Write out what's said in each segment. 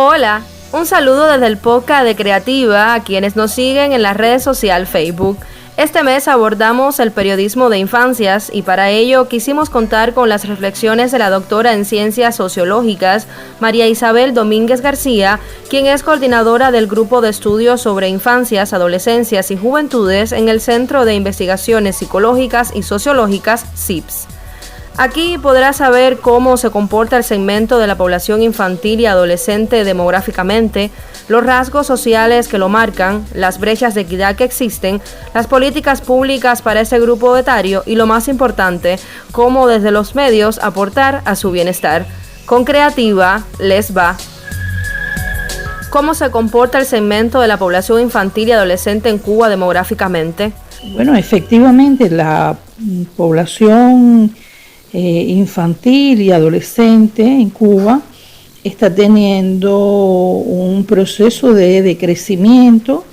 Hola, un saludo desde el podcast de Creativa a quienes nos siguen en la red social Facebook. Este mes abordamos el periodismo de infancias y para ello quisimos contar con las reflexiones de la doctora en Ciencias Sociológicas, María Isabel Domínguez García, quien es coordinadora del Grupo de Estudios sobre Infancias, Adolescencias y Juventudes en el Centro de Investigaciones Psicológicas y Sociológicas, CIPS. Aquí podrás saber cómo se comporta el segmento de la población infantil y adolescente demográficamente, los rasgos sociales que lo marcan, las brechas de equidad que existen, las políticas públicas para ese grupo etario y lo más importante, cómo desde los medios aportar a su bienestar. Con Creativa les va. ¿Cómo se comporta el segmento de la población infantil y adolescente en Cuba demográficamente? Bueno, efectivamente la población infantil y adolescente en Cuba está teniendo un proceso de decrecimiento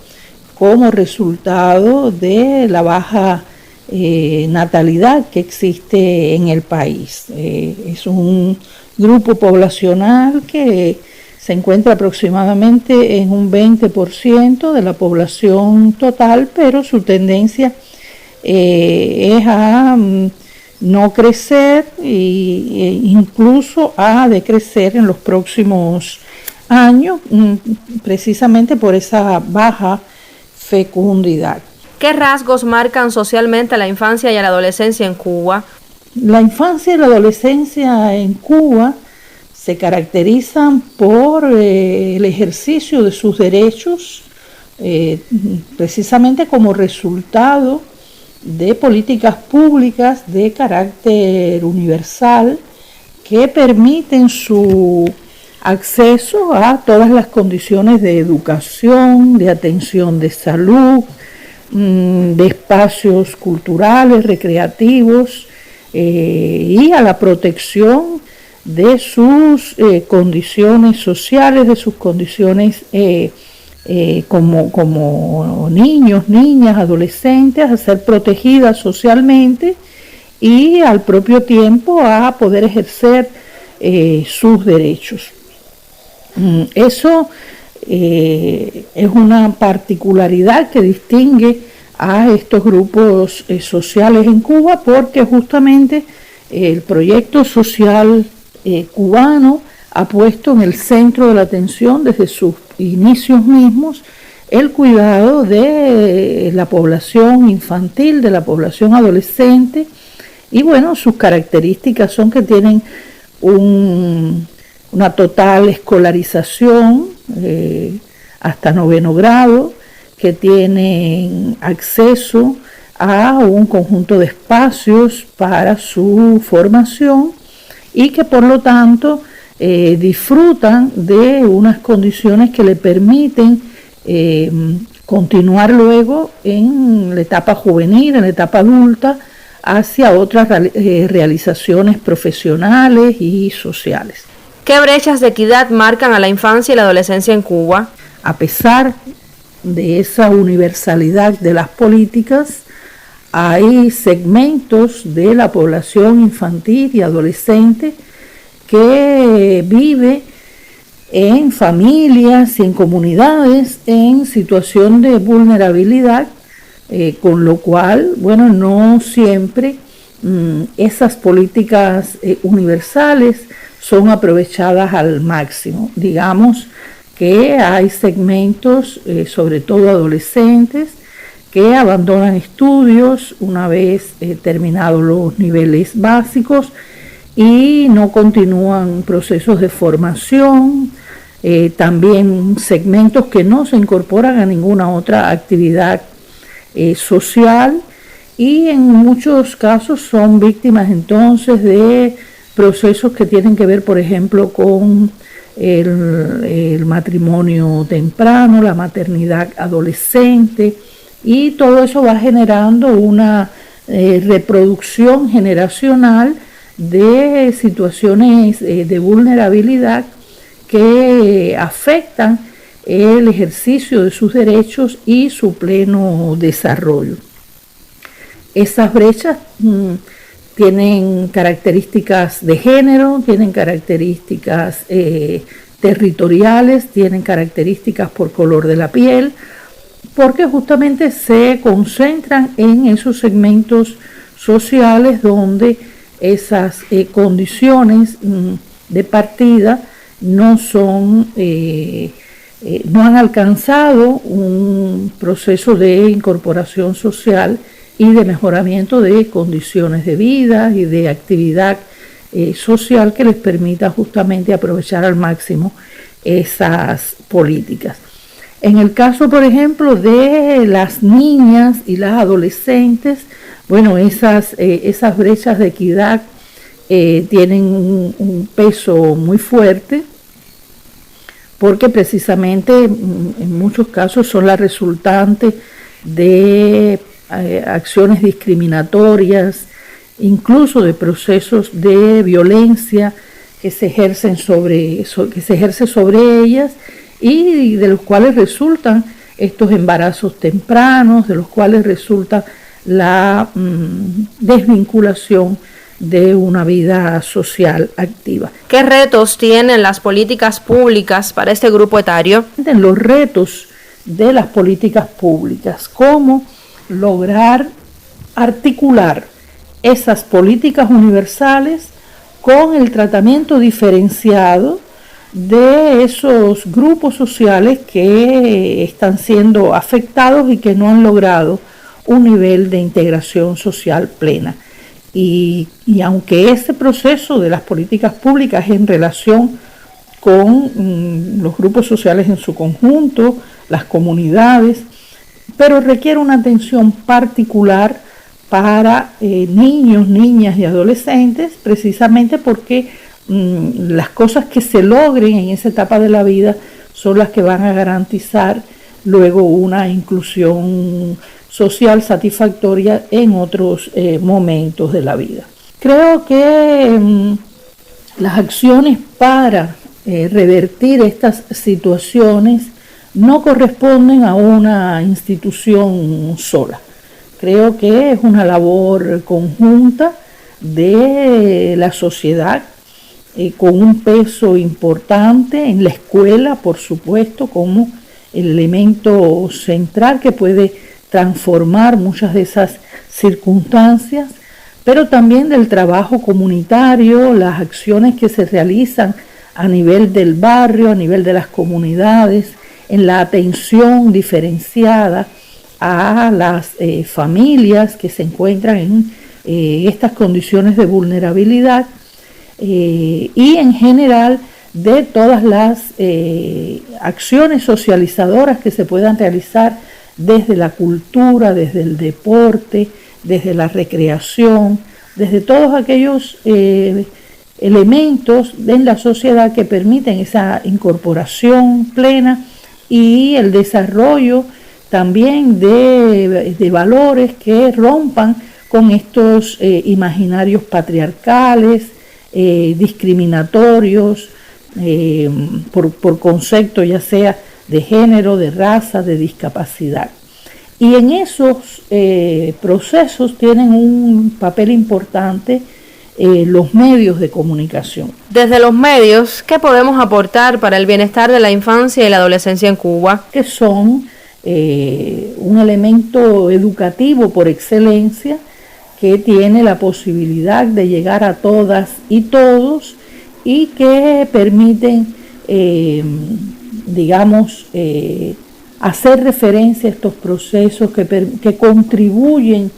como resultado de la baja natalidad que existe en el país. Es un grupo poblacional que se encuentra aproximadamente en un 20% de la población total, pero su tendencia es a no crecer e incluso a decrecer en los próximos años, precisamente por esa baja fecundidad. ¿Qué rasgos marcan socialmente a la infancia y a la adolescencia en Cuba? La infancia y la adolescencia en Cuba se caracterizan por el ejercicio de sus derechos, precisamente como resultado de políticas públicas de carácter universal que permiten su acceso a todas las condiciones de educación, de atención de salud, de espacios culturales, recreativos y a la protección de sus condiciones sociales, de sus condiciones como niños, niñas, adolescentes, a ser protegidas socialmente y al propio tiempo a poder ejercer sus derechos. Eso es una particularidad que distingue a estos grupos sociales en Cuba, porque justamente el proyecto social cubano ha puesto en el centro de la atención desde sus inicios mismos el cuidado de la población infantil, de la población adolescente, y bueno, sus características son que tienen una total escolarización hasta 9º grado, que tienen acceso a un conjunto de espacios para su formación y que por lo tanto disfrutan de unas condiciones que le permiten continuar luego en la etapa juvenil, en la etapa adulta, hacia otras realizaciones profesionales y sociales. ¿Qué brechas de equidad marcan a la infancia y la adolescencia en Cuba? A pesar de esa universalidad de las políticas, hay segmentos de la población infantil y adolescente que vive en familias y en comunidades en situación de vulnerabilidad, con lo cual, bueno, no siempre esas políticas universales son aprovechadas al máximo. Digamos que hay segmentos, sobre todo adolescentes, que abandonan estudios una vez terminados los niveles básicos y no continúan procesos de formación, también segmentos que no se incorporan a ninguna otra actividad social y en muchos casos son víctimas entonces de procesos que tienen que ver, por ejemplo, con el matrimonio temprano, la maternidad adolescente, y todo eso va generando una reproducción generacional de situaciones de vulnerabilidad que afectan el ejercicio de sus derechos y su pleno desarrollo. Esas brechas tienen características de género, tienen características territoriales, tienen características por color de la piel, porque justamente se concentran en esos segmentos sociales donde esas condiciones de partida no han alcanzado un proceso de incorporación social y de mejoramiento de condiciones de vida y de actividad social que les permita justamente aprovechar al máximo esas políticas. En el caso, por ejemplo, de las niñas y las adolescentes, bueno, esas brechas de equidad tienen un peso muy fuerte, porque precisamente en muchos casos son la resultante de acciones discriminatorias, incluso de procesos de violencia que se ejerce sobre ellas, y de los cuales resultan estos embarazos tempranos, de los cuales resulta la desvinculación de una vida social activa. ¿Qué retos tienen las políticas públicas para este grupo etario? Los retos de las políticas públicas, cómo lograr articular esas políticas universales con el tratamiento diferenciado de esos grupos sociales que están siendo afectados y que no han logrado un nivel de integración social plena. Y aunque ese proceso de las políticas públicas es en relación con los grupos sociales en su conjunto, las comunidades, pero requiere una atención particular para niños, niñas y adolescentes, precisamente porque las cosas que se logren en esa etapa de la vida son las que van a garantizar luego una inclusión social satisfactoria en otros momentos de la vida. Creo que las acciones para revertir estas situaciones no corresponden a una institución sola. Creo que es una labor conjunta de la sociedad, con un peso importante en la escuela, por supuesto, como el elemento central que puede transformar muchas de esas circunstancias, pero también del trabajo comunitario, las acciones que se realizan a nivel del barrio, a nivel de las comunidades, en la atención diferenciada a las familias que se encuentran en estas condiciones de vulnerabilidad, y en general de todas las acciones socializadoras que se puedan realizar desde la cultura, desde el deporte, desde la recreación, desde todos aquellos elementos en la sociedad que permiten esa incorporación plena y el desarrollo también de valores que rompan con estos imaginarios patriarcales, discriminatorios, por concepto ya sea de género, de raza, de discapacidad. Y en esos procesos tienen un papel importante los medios de comunicación. Desde los medios, ¿qué podemos aportar para el bienestar de la infancia y la adolescencia en Cuba? Que son un elemento educativo por excelencia, que tiene la posibilidad de llegar a todas y todos y que permiten, hacer referencia a estos procesos que contribuyen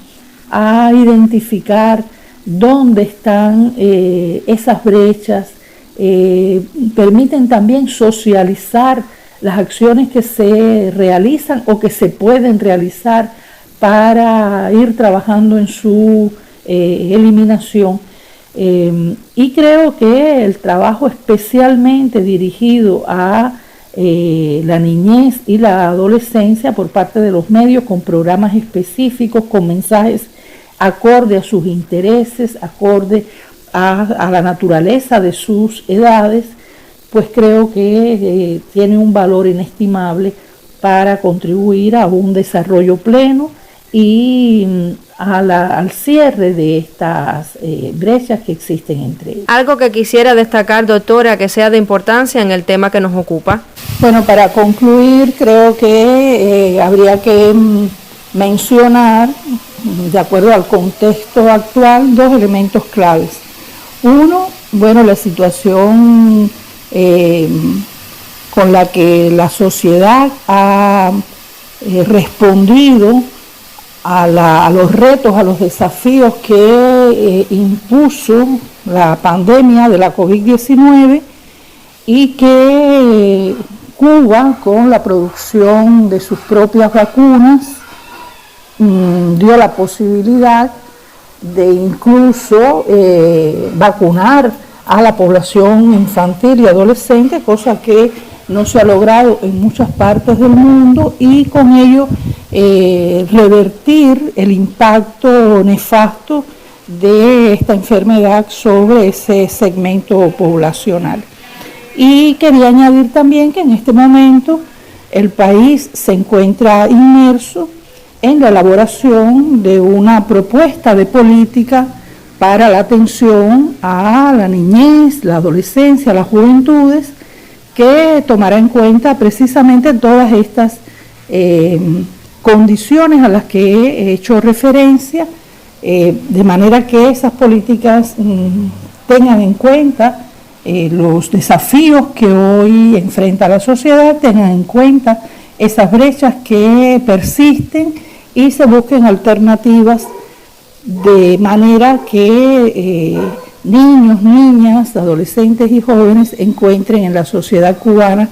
a identificar dónde están esas brechas, permiten también socializar las acciones que se realizan o que se pueden realizar para ir trabajando en su eliminación. Y creo que el trabajo especialmente dirigido a la niñez y la adolescencia por parte de los medios, con programas específicos, con mensajes acorde a sus intereses, acorde a la naturaleza de sus edades, pues creo que tiene un valor inestimable para contribuir a un desarrollo pleno y al cierre de estas brechas que existen entre ellos. Algo que quisiera destacar, doctora, que sea de importancia en el tema que nos ocupa. Bueno, para concluir, creo que habría que mencionar, de acuerdo al contexto actual, dos elementos claves. Uno, bueno, la situación con la que la sociedad ha respondido a los retos, a los desafíos que impuso la pandemia de la COVID-19 y que Cuba, con la producción de sus propias vacunas, dio la posibilidad de incluso vacunar a la población infantil y adolescente, cosa que no se ha logrado en muchas partes del mundo, y con ello revertir el impacto nefasto de esta enfermedad sobre ese segmento poblacional. Y quería añadir también que en este momento el país se encuentra inmerso en la elaboración de una propuesta de política para la atención a la niñez, la adolescencia, las juventudes, que tomará en cuenta precisamente todas estas condiciones a las que he hecho referencia, de manera que esas políticas tengan en cuenta los desafíos que hoy enfrenta la sociedad, tengan en cuenta esas brechas que persisten y se busquen alternativas de manera que niños, niñas, adolescentes y jóvenes encuentren en la sociedad cubana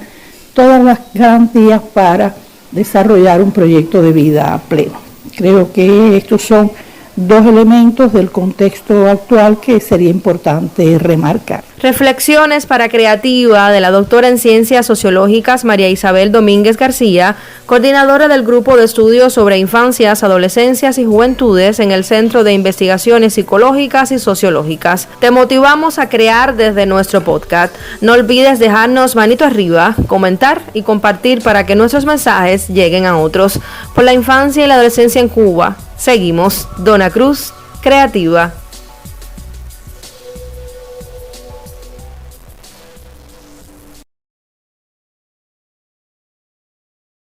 todas las garantías para desarrollar un proyecto de vida pleno. Creo que estos son dos elementos del contexto actual que sería importante remarcar. Reflexiones para Creativa de la doctora en Ciencias Sociológicas María Isabel Domínguez García, coordinadora del Grupo de Estudios sobre Infancias, Adolescencias y Juventudes en el Centro de Investigaciones Psicológicas y Sociológicas. Te motivamos a crear desde nuestro podcast. No olvides dejarnos manito arriba, comentar y compartir para que nuestros mensajes lleguen a otros. Por la infancia y la adolescencia en Cuba, seguimos. Donna Cruz, Creativa.